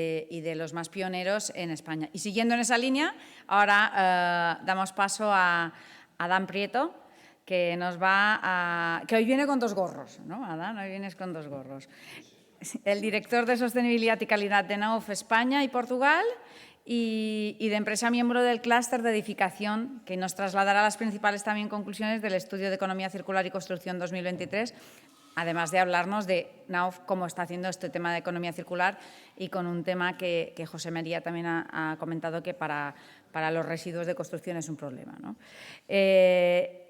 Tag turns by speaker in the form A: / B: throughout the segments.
A: y de los más pioneros en España. Y siguiendo en esa línea, ahora damos paso a Adán Prieto, que nos va a... que hoy viene con dos gorros, ¿no, Adán? Hoy vienes con dos gorros. El director de Sostenibilidad y Calidad de Knauf España y Portugal y de empresa miembro del clúster de edificación, que nos trasladará las principales también conclusiones del estudio de Economía Circular y Construcción 2023, además de hablarnos de Knauf, cómo está haciendo este tema de economía circular y con un tema que José María también ha comentado que para los residuos de construcción es un problema, ¿no?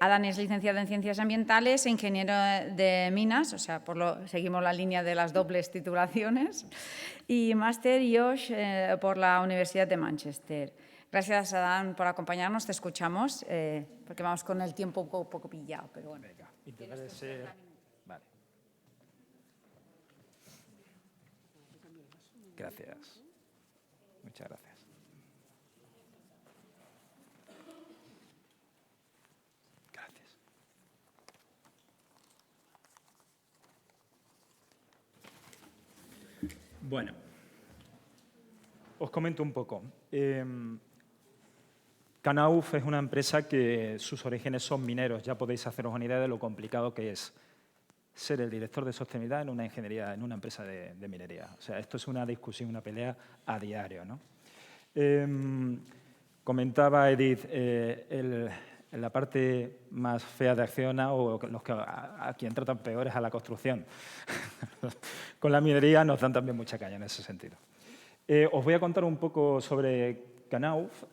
A: Adán es licenciado en Ciencias Ambientales e ingeniero de minas, o sea, seguimos la línea de las dobles titulaciones, y máster IOSH por la Universidad de Manchester. Gracias, Adán, por acompañarnos, te escuchamos, porque vamos con el tiempo un poco pillado, pero bueno.
B: Venga, intentaré ser... Vale. Gracias. Muchas gracias. Gracias. Bueno, os comento un poco. Knauf es una empresa que sus orígenes son mineros. Ya podéis haceros una idea de lo complicado que es ser el director de sostenibilidad en una ingeniería, en una empresa de minería. O sea, esto es una discusión, una pelea a diario, ¿no? Comentaba Edith, en la parte más fea de Acciona, o los que a quien tratan peor es a la construcción. Con la minería nos dan también mucha caña en ese sentido. Os voy a contar un poco sobre Knauf.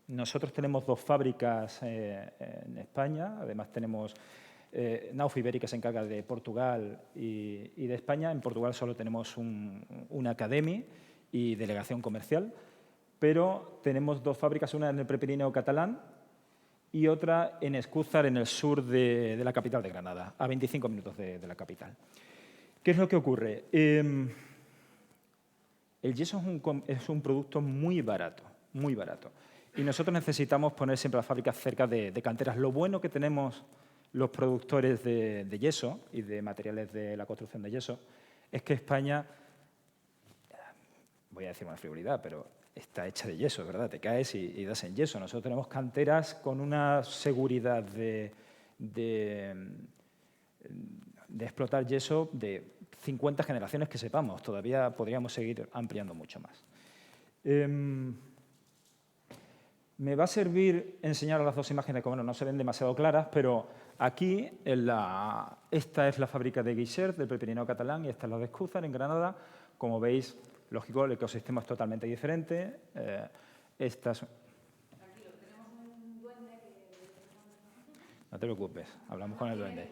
B: Nosotros tenemos dos fábricas en España, además tenemos Knauf Ibérica se encarga de Portugal y de España. En Portugal solo tenemos una academia y delegación comercial, pero tenemos dos fábricas, una en el Prepirineo catalán y otra en Escúzar, en el sur de la capital de Granada, a 25 minutos de la capital. ¿Qué es lo que ocurre? El yeso es un producto muy barato, muy barato. Y nosotros necesitamos poner siempre las fábricas cerca de canteras. Lo bueno que tenemos los productores de yeso y de materiales de la construcción de yeso es que España, voy a decir una frivolidad, pero está hecha de yeso, ¿verdad? Te caes y das en yeso. Nosotros tenemos canteras con una seguridad de explotar yeso de 50 generaciones que sepamos. Todavía podríamos seguir ampliando mucho más. Me va a servir enseñar las dos imágenes que bueno, no se ven demasiado claras, pero aquí esta es la fábrica de Guixers, del Prepirineo catalán, y esta es la de Escúzar, en Granada. Como veis, lógico, el ecosistema es totalmente diferente. Tranquilo, tenemos un duende que... No te preocupes, hablamos con el duende.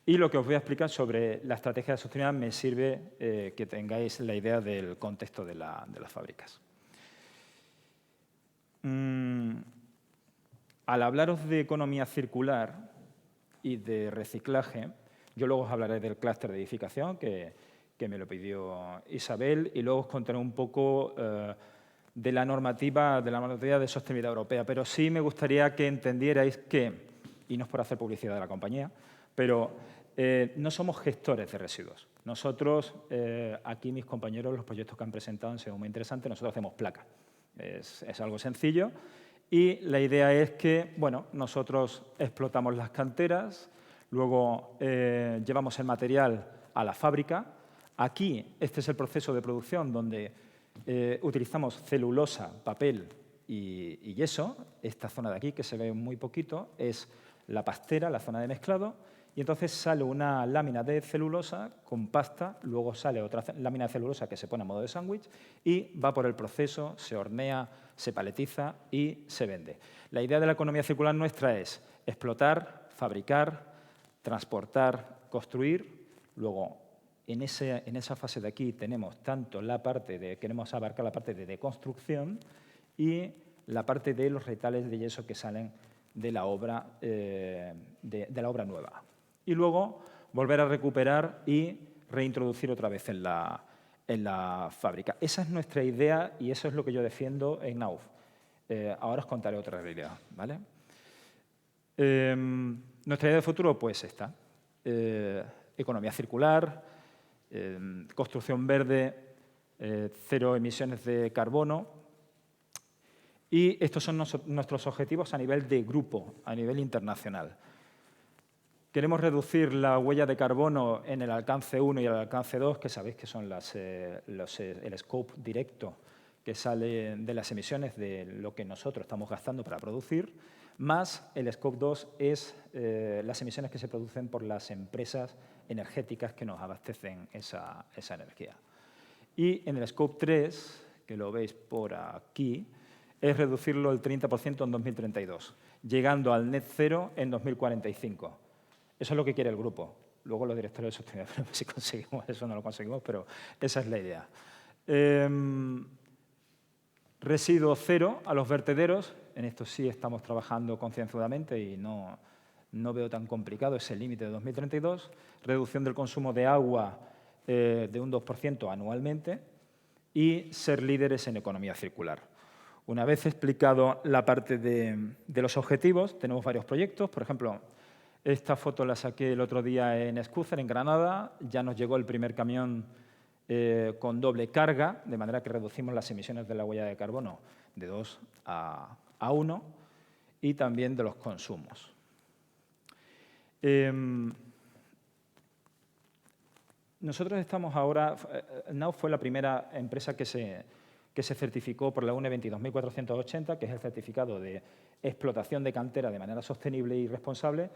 B: Y lo que os voy a explicar sobre la estrategia de sostenibilidad me sirve que tengáis la idea del contexto de las fábricas. Al hablaros de economía circular y de reciclaje, yo luego os hablaré del clúster de edificación, que me lo pidió Isabel, y luego os contaré un poco de la normativa de sostenibilidad europea. Pero sí me gustaría que entendierais que, y no es por hacer publicidad de la compañía, pero no somos gestores de residuos. Nosotros, aquí mis compañeros, los proyectos que han presentado han sido muy interesantes, nosotros hacemos placa. Es algo sencillo y la idea es que, bueno, nosotros explotamos las canteras, luego llevamos el material a la fábrica. Aquí, este es el proceso de producción donde utilizamos celulosa, papel y yeso. Esta zona de aquí, que se ve muy poquito, es la pastera, la zona de mezclado. Y entonces sale una lámina de celulosa con pasta, luego sale otra lámina de celulosa que se pone a modo de sándwich y va por el proceso, se hornea, se paletiza y se vende. La idea de la economía circular nuestra es explotar, fabricar, transportar, construir. Luego, en esa fase de aquí tenemos tanto la parte queremos abarcar la parte de deconstrucción y la parte de los retales de yeso que salen de la obra nueva. Y luego volver a recuperar y reintroducir otra vez en la fábrica. Esa es nuestra idea y eso es lo que yo defiendo en Knauf. Ahora os contaré otra realidad, ¿vale? Nuestra idea de futuro, pues esta. Economía circular, construcción verde, cero emisiones de carbono. Y estos son nuestros objetivos a nivel de grupo, a nivel internacional. Queremos reducir la huella de carbono en el alcance 1 y el alcance 2, que sabéis que son el scope directo que sale de las emisiones de lo que nosotros estamos gastando para producir, más el scope 2 es las emisiones que se producen por las empresas energéticas que nos abastecen esa energía. Y en el scope 3, que lo veis por aquí, es reducirlo el 30% en 2032, llegando al net cero en 2045. Eso es lo que quiere el grupo. Luego los directores de sostenibilidad, si conseguimos eso no lo conseguimos, pero esa es la idea. Residuo cero a los vertederos. En esto sí estamos trabajando concienzudamente y no veo tan complicado ese límite de 2032. Reducción del consumo de agua de un 2% anualmente y ser líderes en economía circular. Una vez explicado la parte de los objetivos, tenemos varios proyectos. Por ejemplo, esta foto la saqué el otro día en Escúzar, en Granada. Ya nos llegó el primer camión con doble carga, de manera que reducimos las emisiones de la huella de carbono de 2 a 1 y también de los consumos. Nosotros estamos ahora, Nauf fue la primera empresa que se certificó por la UNE 22480, que es el certificado de explotación de cantera de manera sostenible y responsable,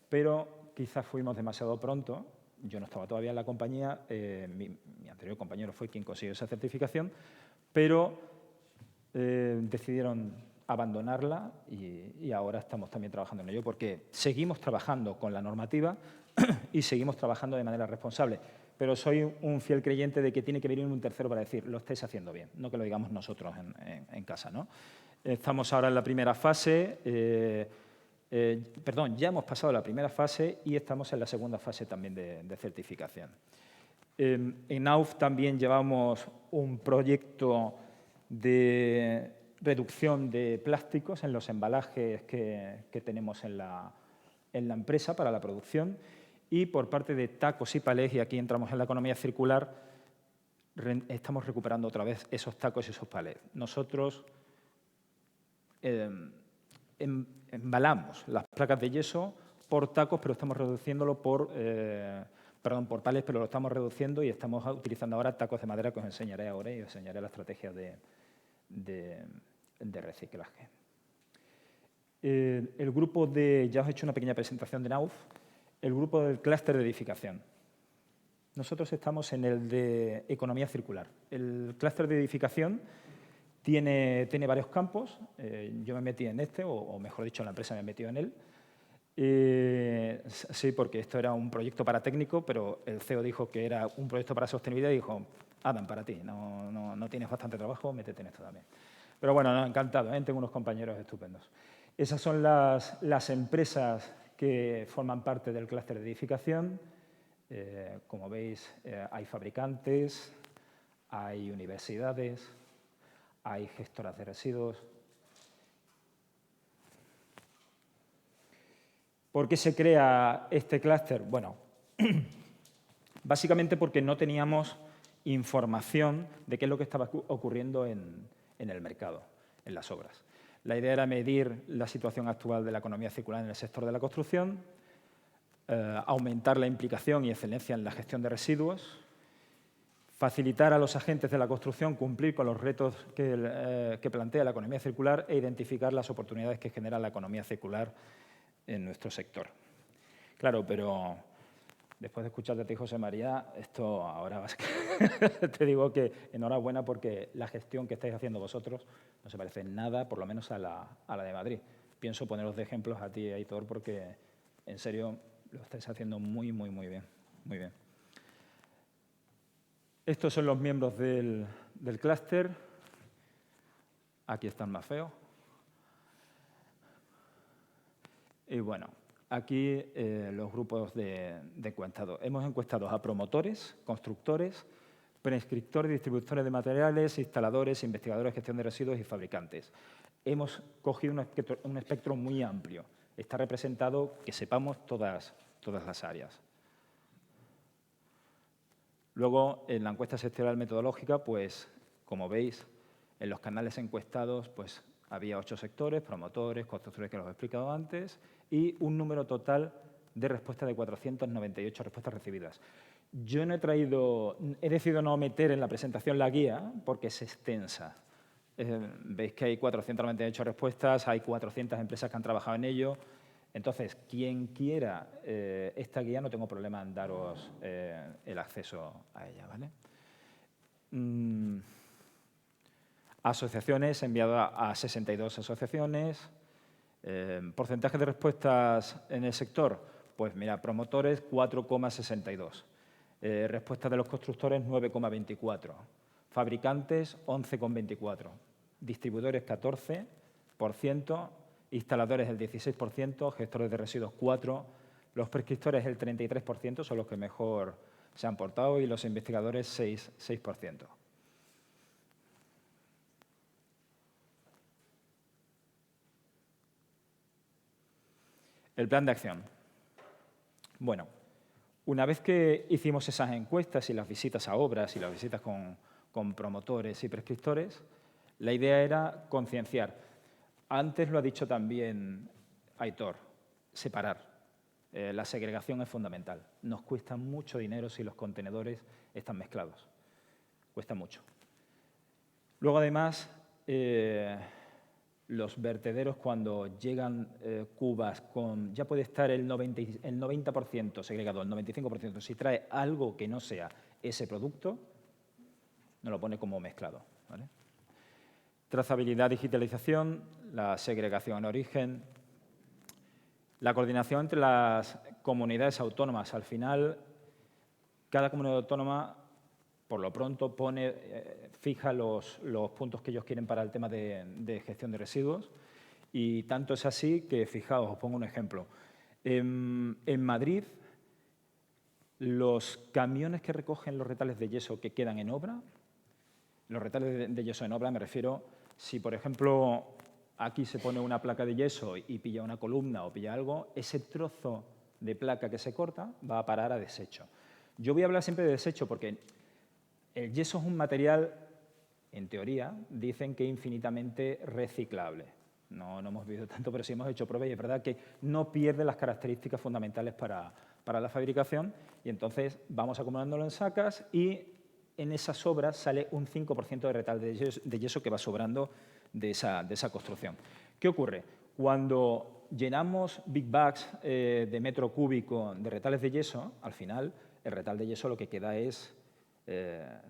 B: pero quizás fuimos demasiado pronto. Yo no estaba todavía en la compañía, mi anterior compañero fue quien consiguió esa certificación, pero decidieron abandonarla y ahora estamos también trabajando en ello porque seguimos trabajando con la normativa y seguimos trabajando de manera responsable. Pero soy un fiel creyente de que tiene que venir un tercero para decir, lo estáis haciendo bien, no que lo digamos nosotros en casa, ¿no? Estamos ahora en la primera fase, ya hemos pasado la primera fase y estamos en la segunda fase también de certificación. En Nauf también llevamos un proyecto de reducción de plásticos en los embalajes que tenemos en la empresa para la producción. Y por parte de tacos y palés, y aquí entramos en la economía circular, estamos recuperando otra vez esos tacos y esos palés. Nosotros embalamos las placas de yeso por tacos, pero estamos reduciéndolo por palés, pero lo estamos reduciendo y estamos utilizando ahora tacos de madera que os enseñaré ahora y os enseñaré la estrategia de reciclaje. El grupo ya os he hecho una pequeña presentación de Nauf. El grupo del clúster de edificación. Nosotros estamos en el de economía circular. El clúster de edificación tiene varios campos. Yo me metí en este, o mejor dicho, la empresa me metió en él. Sí, porque esto era un proyecto para técnico, pero el CEO dijo que era un proyecto para sostenibilidad y dijo, Adam, para ti, no tienes bastante trabajo, métete en esto también. Pero bueno, encantado, tengo unos compañeros estupendos. Esas son las empresas que forman parte del clúster de edificación. Como veis, hay fabricantes, hay universidades, hay gestoras de residuos. ¿Por qué se crea este clúster? Bueno, básicamente porque no teníamos información de qué es lo que estaba ocurriendo en el mercado, en las obras. La idea era medir la situación actual de la economía circular en el sector de la construcción, aumentar la implicación y excelencia en la gestión de residuos, facilitar a los agentes de la construcción cumplir con los retos que plantea la economía circular e identificar las oportunidades que genera la economía circular en nuestro sector. Claro, pero después de escucharte a ti, José María, esto ahora te digo que enhorabuena porque la gestión que estáis haciendo vosotros no se parece en nada, por lo menos a la de Madrid. Pienso poneros de ejemplos a ti, Aitor, porque en serio lo estáis haciendo muy, muy, muy bien. Muy bien. Estos son los miembros del clúster. Aquí están más feos. Y bueno, aquí los grupos de encuestados. Hemos encuestado a promotores, constructores, prescriptores, distribuidores de materiales, instaladores, investigadores de gestión de residuos y fabricantes. Hemos cogido un espectro muy amplio. Está representado, que sepamos, todas las áreas. Luego, en la encuesta sectorial metodológica, pues, como veis, en los canales encuestados, pues, había 8 sectores, promotores, constructores que los he explicado antes, y un número total de respuestas de 498 respuestas recibidas. Yo no he decidido no meter en la presentación la guía porque es extensa. Veis que hay 498 respuestas, hay 400 empresas que han trabajado en ello. Entonces, quien quiera esta guía, no tengo problema en daros el acceso a ella, ¿vale? Asociaciones, he enviado a 62 asociaciones. Porcentaje de respuestas en el sector, pues mira, promotores 4,62. Respuestas de los constructores 9,24. Fabricantes 11,24. Distribuidores 14%. Instaladores el 16%. Gestores de residuos 4%. Los prescriptores el 33%, son los que mejor se han portado, y los investigadores 6%. El plan de acción. Bueno, una vez que hicimos esas encuestas y las visitas a obras y las visitas con promotores y prescriptores, la idea era concienciar. Antes lo ha dicho también Aitor, separar. La segregación es fundamental. Nos cuesta mucho dinero si los contenedores están mezclados. Cuesta mucho. Luego, además, los vertederos, cuando llegan cubas con... Ya puede estar el 90% segregado, el 95%. Si trae algo que no sea ese producto, nos lo pone como mezclado, ¿vale? Trazabilidad, digitalización, la segregación en origen, la coordinación entre las comunidades autónomas. Al final, cada comunidad autónoma, por lo pronto, fija los puntos que ellos quieren para el tema de gestión de residuos. Y tanto es así que, fijaos, os pongo un ejemplo. En Madrid, los camiones que recogen los retales de yeso que quedan en obra, los retales de yeso en obra me refiero, si por ejemplo aquí se pone una placa de yeso y pilla una columna o pilla algo, ese trozo de placa que se corta va a parar a desecho. Yo voy a hablar siempre de desecho porque el yeso es un material, en teoría, dicen que infinitamente reciclable. No hemos visto tanto, pero sí hemos hecho pruebas y es verdad que no pierde las características fundamentales para la fabricación, y entonces vamos acumulándolo en sacas y en esas obras sale un 5% de retal de yeso que va sobrando de esa construcción. ¿Qué ocurre? Cuando llenamos big bags de metro cúbico de retales de yeso, al final el retal de yeso lo que queda es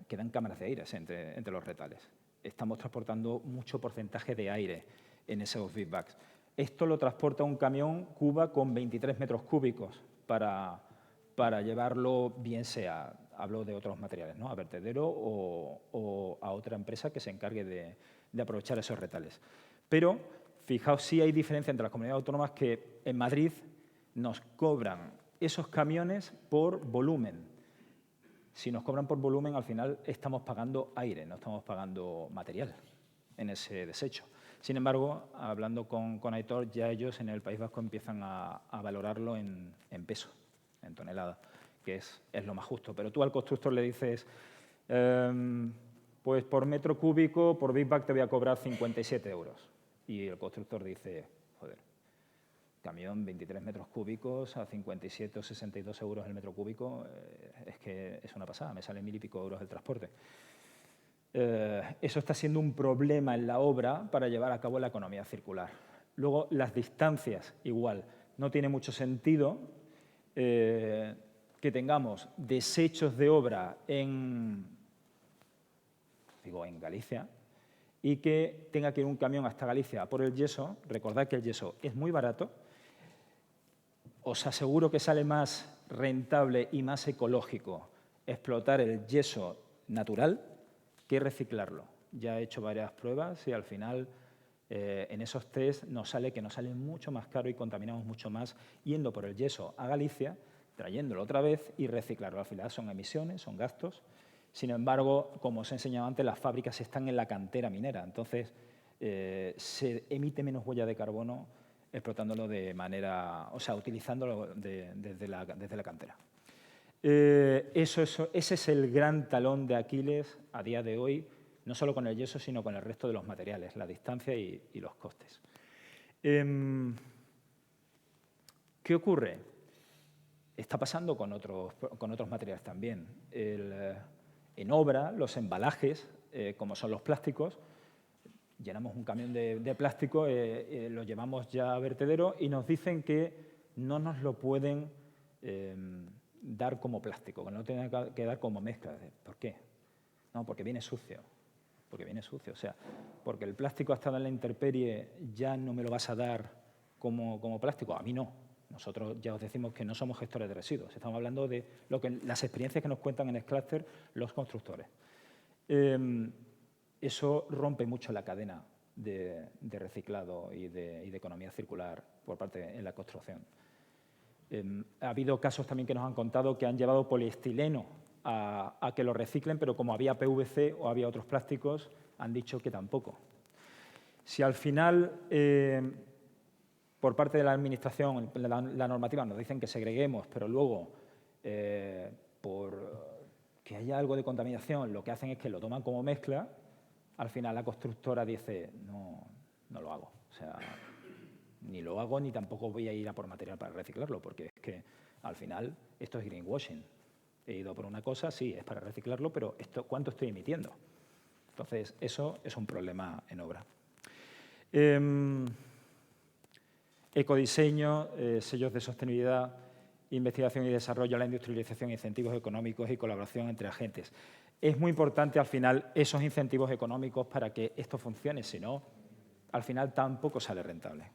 B: quedan cámaras de aire entre los retales. Estamos transportando mucho porcentaje de aire en esos big bags. Esto lo transporta un camión Cuba con 23 metros cúbicos para llevarlo, bien sea, hablo de otros materiales, ¿no?, a vertedero o a otra empresa que se encargue de aprovechar esos retales. Pero fijaos, sí hay diferencia entre las comunidades autónomas, que en Madrid nos cobran esos camiones por volumen. Si nos cobran por volumen, al final estamos pagando aire, no estamos pagando material en ese desecho. Sin embargo, hablando con Aitor, ya ellos en el País Vasco empiezan a valorarlo en peso, en tonelada, que es lo más justo. Pero tú al constructor le dices, pues por metro cúbico, por big bag te voy a cobrar 57 euros. Y el constructor dice, joder, camión 23 metros cúbicos a 57 o 62 euros el metro cúbico, es que es una pasada, me sale 1.000 y pico euros el transporte. Eso está siendo un problema en la obra para llevar a cabo la economía circular. Luego, las distancias, igual. No tiene mucho sentido que tengamos desechos de obra en Galicia y que tenga que ir un camión hasta Galicia por el yeso. Recordad que el yeso es muy barato. Os aseguro que sale más rentable y más ecológico explotar el yeso natural que reciclarlo. Ya he hecho varias pruebas y al final en esos test nos sale mucho más caro y contaminamos mucho más yendo por el yeso a Galicia, trayéndolo otra vez y reciclarlo. Al final son emisiones, son gastos. Sin embargo, como os he enseñado antes, las fábricas están en la cantera minera. Entonces, se emite menos huella de carbono explotándolo de manera, o sea, utilizándolo desde la cantera. Ese es el gran talón de Aquiles a día de hoy, no solo con el yeso, sino con el resto de los materiales, la distancia y los costes. ¿Qué ocurre? Está pasando con otros materiales también. En obra, los embalajes, como son los plásticos, llenamos un camión de plástico, lo llevamos ya a vertedero y nos dicen que no nos lo pueden dar como plástico, que no lo tienen que dar como mezcla. ¿Por qué? No, porque viene sucio. Porque viene sucio, o sea, porque el plástico ha estado en la intemperie, ya no me lo vas a dar como plástico. A mí no. Nosotros ya os decimos que no somos gestores de residuos. Estamos hablando de las experiencias que nos cuentan en Scluster los constructores. Eso rompe mucho la cadena de reciclado y de economía circular por parte en la construcción. Ha habido casos también que nos han contado que han llevado poliestileno a que lo reciclen, pero como había PVC o había otros plásticos, han dicho que tampoco. Si al final, por parte de la Administración, la normativa nos dicen que segreguemos, pero luego, por que haya algo de contaminación, lo que hacen es que lo toman como mezcla, al final la constructora dice, no lo hago. O sea, ni lo hago ni tampoco voy a ir a por material para reciclarlo, porque es que al final esto es greenwashing. He ido por una cosa, sí, es para reciclarlo, pero ¿cuánto estoy emitiendo? Entonces, eso es un problema en obra. Ecodiseño, sellos de sostenibilidad, investigación y desarrollo, la industrialización, incentivos económicos y colaboración entre agentes. Es muy importante, al final, esos incentivos económicos para que esto funcione, si no, al final tampoco sale rentable.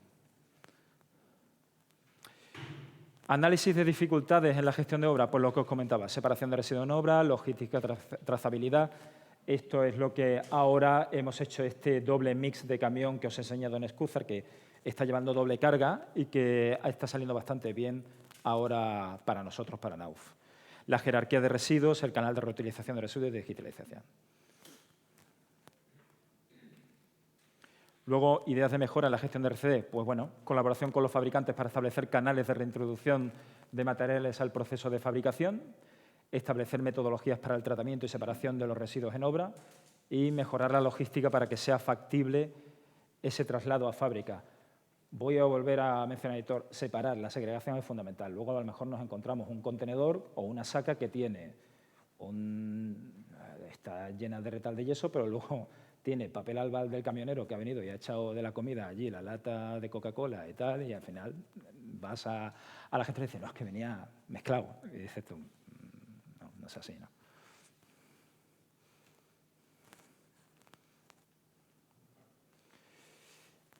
B: Análisis de dificultades en la gestión de obra, pues lo que os comentaba, separación de residuos en obra, logística, trazabilidad. Esto es lo que ahora hemos hecho este doble mix de camión que os he enseñado en Scluster, que está llevando doble carga y que está saliendo bastante bien ahora para nosotros, para Nauf. La jerarquía de residuos, el canal de reutilización de residuos y de digitalización. Luego, ideas de mejora en la gestión de RCD, pues bueno, colaboración con los fabricantes para establecer canales de reintroducción de materiales al proceso de fabricación, establecer metodologías para el tratamiento y separación de los residuos en obra y mejorar la logística para que sea factible ese traslado a fábrica. Voy a volver a mencionar, editor, separar, la segregación es fundamental. Luego a lo mejor nos encontramos un contenedor o una saca que tiene está llena de retal de yeso, pero luego tiene papel albal del camionero que ha venido y ha echado de la comida allí la lata de Coca-Cola y tal, y al final vas a la gente y dice, no, es que venía mezclado. Y dices tú, no es así, ¿no?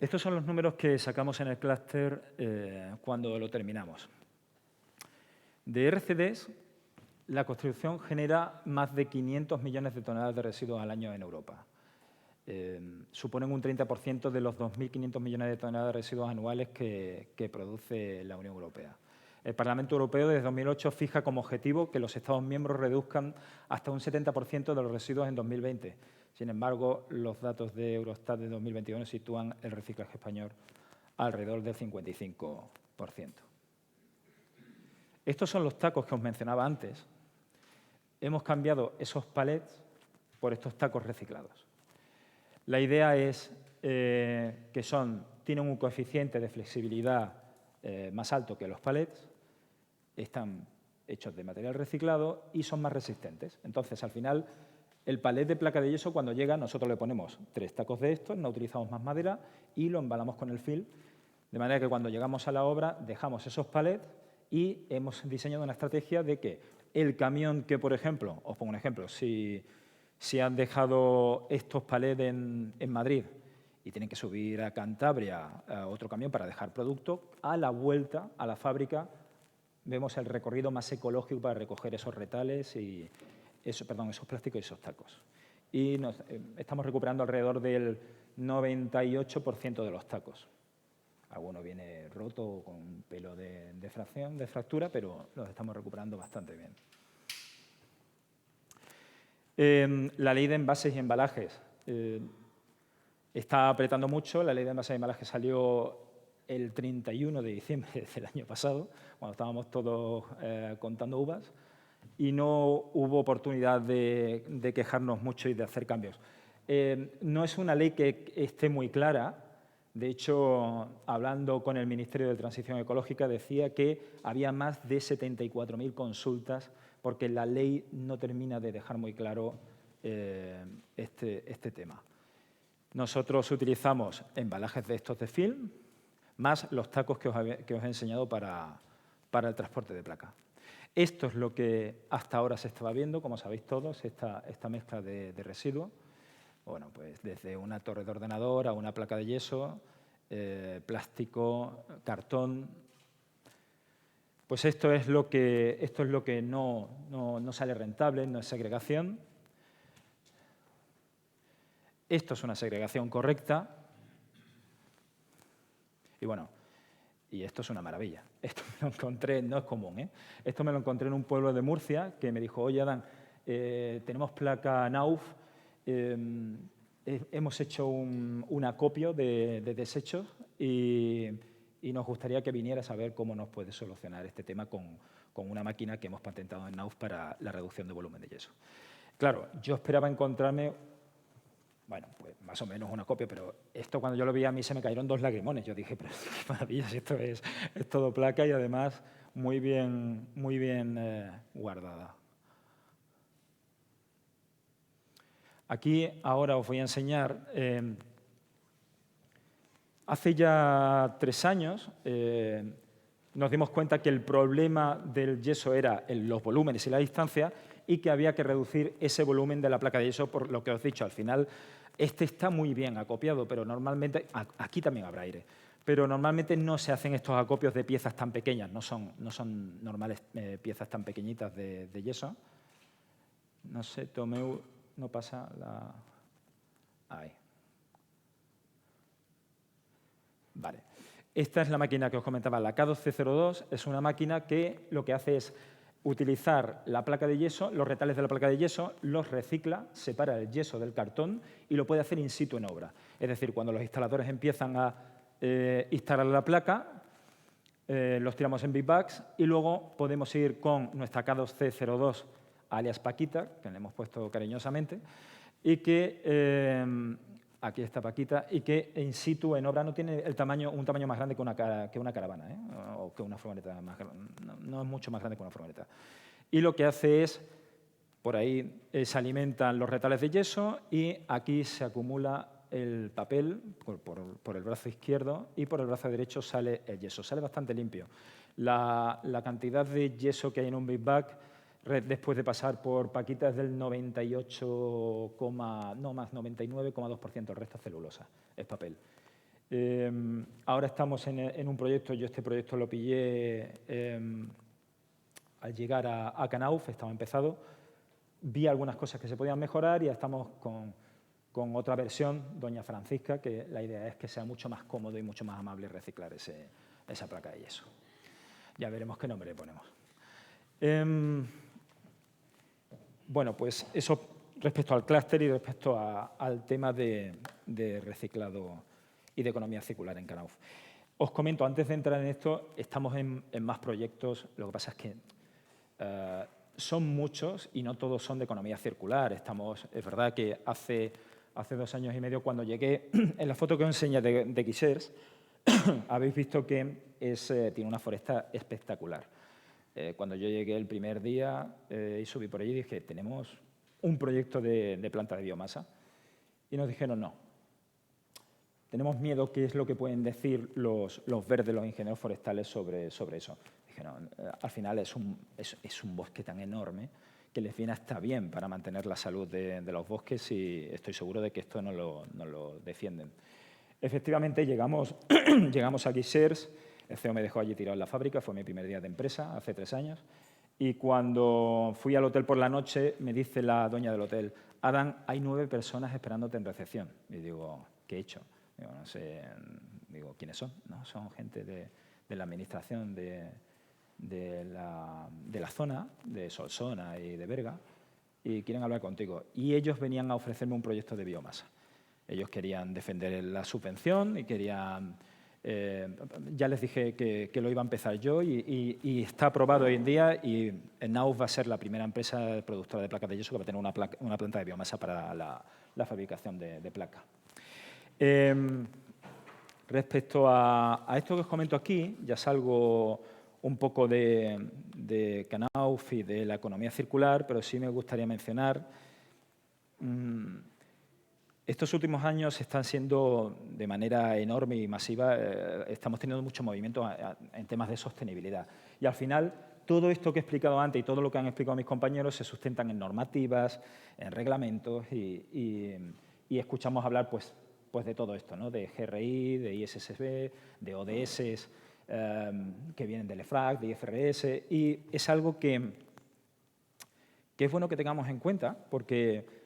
B: Estos son los números que sacamos en el clúster cuando lo terminamos. De RCDs, la construcción genera más de 500 millones de toneladas de residuos al año en Europa. Suponen un 30% de los 2.500 millones de toneladas de residuos anuales que produce la Unión Europea. El Parlamento Europeo desde 2008 fija como objetivo que los Estados miembros reduzcan hasta un 70% de los residuos en 2020. Sin embargo, los datos de Eurostat de 2021 sitúan el reciclaje español alrededor del 55%. Estos son los tacos que os mencionaba antes. Hemos cambiado esos palets por estos tacos reciclados. La idea es que tienen un coeficiente de flexibilidad más alto que los palets, están hechos de material reciclado y son más resistentes. Entonces, al final, el palet de placa de yeso, cuando llega, nosotros le ponemos 3 tacos de estos, no utilizamos más madera y lo embalamos con el film, de manera que cuando llegamos a la obra dejamos esos palets y hemos diseñado una estrategia de que el camión que, por ejemplo, os pongo un ejemplo, si han dejado estos palets en Madrid y tienen que subir a Cantabria a otro camión para dejar producto, a la vuelta a la fábrica vemos el recorrido más ecológico para recoger esos retales y esos plásticos y esos tacos. Y estamos recuperando alrededor del 98% de los tacos. Alguno viene roto con un pelo de fractura, pero los estamos recuperando bastante bien. La ley de envases y embalajes está apretando mucho. La ley de envases y embalajes salió el 31 de diciembre del año pasado, cuando estábamos todos contando uvas. y no hubo oportunidad de quejarnos mucho y de hacer cambios. No es una ley que esté muy clara. De hecho, hablando con el Ministerio de Transición Ecológica, decía que había más de 74.000 consultas porque la ley no termina de dejar muy claro este tema. Nosotros utilizamos embalajes de estos de film, más los tacos que os he enseñado para el transporte de placa. Esto es lo que hasta ahora se estaba viendo, como sabéis todos, esta mezcla de residuos. Bueno, pues desde una torre de ordenador a una placa de yeso, plástico, cartón. Pues esto es lo que no sale rentable, no es segregación. Esto es una segregación correcta. Y bueno, y esto es una maravilla. Esto me lo encontré, no es común, ¿eh? Esto me lo encontré en un pueblo de Murcia que me dijo, oye, Adán, tenemos placa Knauf, hemos hecho un acopio de desechos y nos gustaría que vinieras a ver cómo nos puedes solucionar este tema con una máquina que hemos patentado en Knauf para la reducción de volumen de yeso. Claro, yo esperaba encontrarme, bueno, pues más o menos un acopio, pero esto cuando yo lo vi a mí se me cayeron 2 lagrimones. Yo dije, pero qué maravilla, si esto es todo placa y además muy bien guardada. Aquí ahora os voy a enseñar, hace ya 3 años nos dimos cuenta que el problema del yeso era los volúmenes y la distancia y que había que reducir ese volumen de la placa de yeso, por lo que os he dicho, al final este está muy bien acopiado, pero normalmente, aquí también habrá aire, pero normalmente no se hacen estos acopios de piezas tan pequeñas, no son normales piezas tan pequeñitas de yeso. No sé, Tomeu, no pasa la... Ahí. Vale. Esta es la máquina que os comentaba, la K1202, es una máquina que lo que hace es utilizar la placa de yeso, los retales de la placa de yeso, los recicla, separa el yeso del cartón y lo puede hacer in situ en obra. Es decir, cuando los instaladores empiezan a instalar la placa, los tiramos en big bags y luego podemos ir con nuestra K2C02, alias Paquita, que le hemos puesto cariñosamente, y que, aquí está Paquita, y que in situ en obra no tiene un tamaño más grande que una caravana, o que una furgoneta, no es mucho más grande que una furgoneta. Y lo que hace es, por ahí se alimentan los retales de yeso y aquí se acumula el papel por el brazo izquierdo y por el brazo derecho sale el yeso. Sale bastante limpio. La cantidad de yeso que hay en un big bag después de pasar por Paquita es del 99,2%, el resto es celulosa, es papel. Ahora estamos en un proyecto, yo este proyecto lo pillé al llegar a Knauf, estaba empezado, vi algunas cosas que se podían mejorar y ya estamos con otra versión, Doña Francisca, que la idea es que sea mucho más cómodo y mucho más amable reciclar esa placa de yeso. Ya veremos qué nombre le ponemos. Bueno, pues eso respecto al clúster y respecto al tema de reciclado y de economía circular en Knauf. Os comento, antes de entrar en esto, estamos en más proyectos. Lo que pasa es que son muchos y no todos son de economía circular. Es verdad que hace 2 años y medio, cuando llegué, en la foto que os enseñé de Guixers, habéis visto que tiene una foresta espectacular. Cuando yo llegué el primer día y subí por allí, dije, tenemos un proyecto de planta de biomasa. Y nos dijeron, no. Tenemos miedo qué es lo que pueden decir los verdes, los ingenieros forestales sobre eso. Dijeron, al final es un bosque tan enorme que les viene hasta bien para mantener la salud de los bosques y estoy seguro de que esto no lo defienden. Efectivamente, llegamos a Guixers. El CEO me dejó allí tirado en la fábrica, fue mi primer día de empresa, hace 3 años. Y cuando fui al hotel por la noche, me dice la dueña del hotel, Adán, hay 9 personas esperándote en recepción. Y digo, ¿qué he hecho? Digo, no sé, ¿quiénes son? No, son gente de la administración de la zona, de Solsona y de Berga, y quieren hablar contigo. Y ellos venían a ofrecerme un proyecto de biomasa. Ellos querían defender la subvención y querían Ya les dije que lo iba a empezar yo y está aprobado hoy en día y Knauf va a ser la primera empresa productora de placas de yeso que va a tener una planta de biomasa para la fabricación de placas. Respecto a esto que os comento aquí, ya salgo un poco de Knauf y de la economía circular, pero sí me gustaría mencionar estos últimos años están siendo de manera enorme y masiva, estamos teniendo mucho movimiento en temas de sostenibilidad. Y al final, todo esto que he explicado antes y todo lo que han explicado mis compañeros se sustentan en normativas, en reglamentos y escuchamos hablar pues de todo esto, ¿no? De GRI, de ISSB, de ODS, que vienen del EFRAG, de IFRS, y es algo que es bueno que tengamos en cuenta porque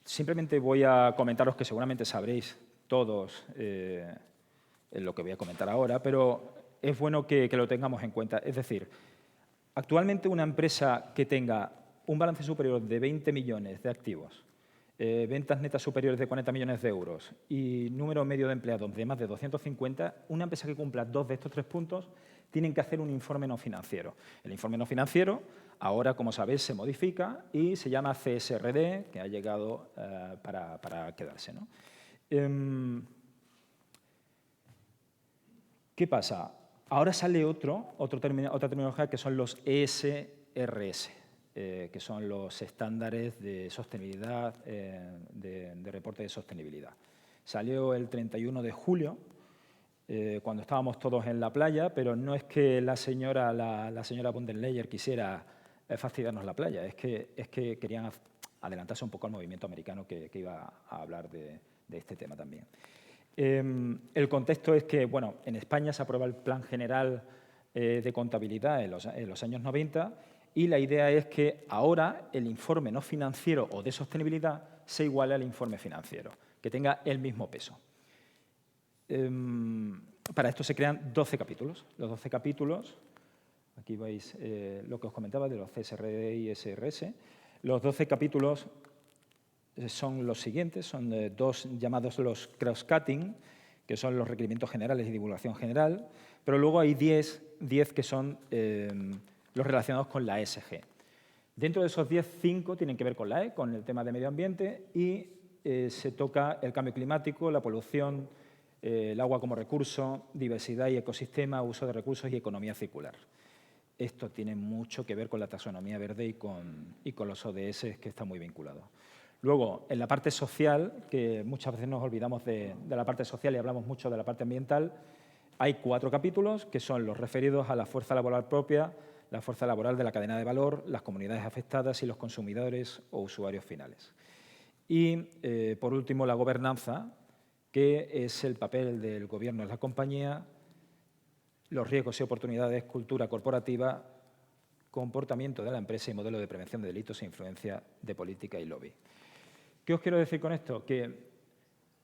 B: simplemente voy a comentaros que seguramente sabréis todos lo que voy a comentar ahora, pero es bueno que lo tengamos en cuenta. Es decir, actualmente una empresa que tenga un balance superior de 20 millones de activos, ventas netas superiores de 40 millones de euros y número medio de empleados de más de 250, una empresa que cumpla 2 de estos 3 puntos tienen que hacer un informe no financiero. El informe no financiero ahora, como sabéis, se modifica y se llama CSRD, que ha llegado para quedarse, ¿no? ¿Qué pasa? Ahora sale otra terminología que son los ESRS, que son los estándares de sostenibilidad, de reporte de sostenibilidad. Salió el 31 de julio, cuando estábamos todos en la playa, pero no es que la señora von der Leyen quisiera fastidiarnos la playa, es que querían adelantarse un poco al movimiento americano que iba a hablar de este tema también. El contexto es que, bueno, en España se aprueba el Plan General de Contabilidad en los años 90 y la idea es que ahora el informe no financiero o de sostenibilidad se iguale al informe financiero, que tenga el mismo peso. Para esto se crean 12 capítulos. Los 12 capítulos, aquí veis lo que os comentaba de los CSRD y SRS. Los 12 capítulos son los siguientes, son dos llamados los cross-cutting, que son los requerimientos generales y divulgación general, pero luego hay 10 que son los relacionados con la ESG. Dentro de esos 10, 5 tienen que ver con la E, con el tema de medio ambiente, y se toca el cambio climático, la polución, el agua como recurso, diversidad y ecosistema, uso de recursos y economía circular. Esto tiene mucho que ver con la taxonomía verde y con los ODS, que está muy vinculado. Luego, en la parte social, que muchas veces nos olvidamos de la parte social y hablamos mucho de la parte ambiental, hay 4 capítulos que son los referidos a la fuerza laboral propia, la fuerza laboral de la cadena de valor, las comunidades afectadas y los consumidores o usuarios finales. Y, por último, la gobernanza, que es el papel del gobierno en la compañía, los riesgos y oportunidades, cultura corporativa, comportamiento de la empresa y modelo de prevención de delitos e influencia de política y lobby. ¿Qué os quiero decir con esto? Que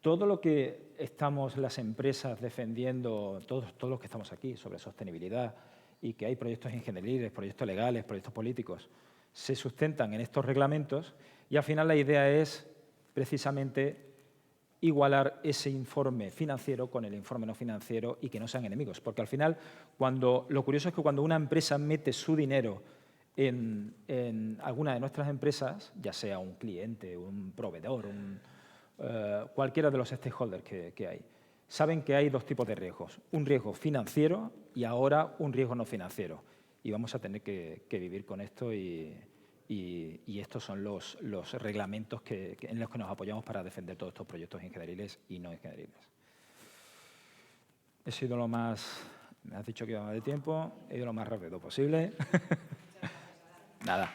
B: todo lo que estamos las empresas defendiendo, todos los que estamos aquí sobre sostenibilidad y que hay proyectos ingenieriles, proyectos legales, proyectos políticos, se sustentan en estos reglamentos y al final la idea es precisamente igualar ese informe financiero con el informe no financiero y que no sean enemigos. Porque al final, lo curioso es que cuando una empresa mete su dinero en alguna de nuestras empresas, ya sea un cliente, un proveedor, cualquiera de los stakeholders que hay, saben que hay 2 tipos de riesgos. Un riesgo financiero y ahora un riesgo no financiero. Y vamos a tener que vivir con esto y estos son los reglamentos en los que nos apoyamos para defender todos estos proyectos ingenieriles y no ingenieriles. He sido lo más... Me has dicho que iba de tiempo, he ido lo más rápido posible. Nada.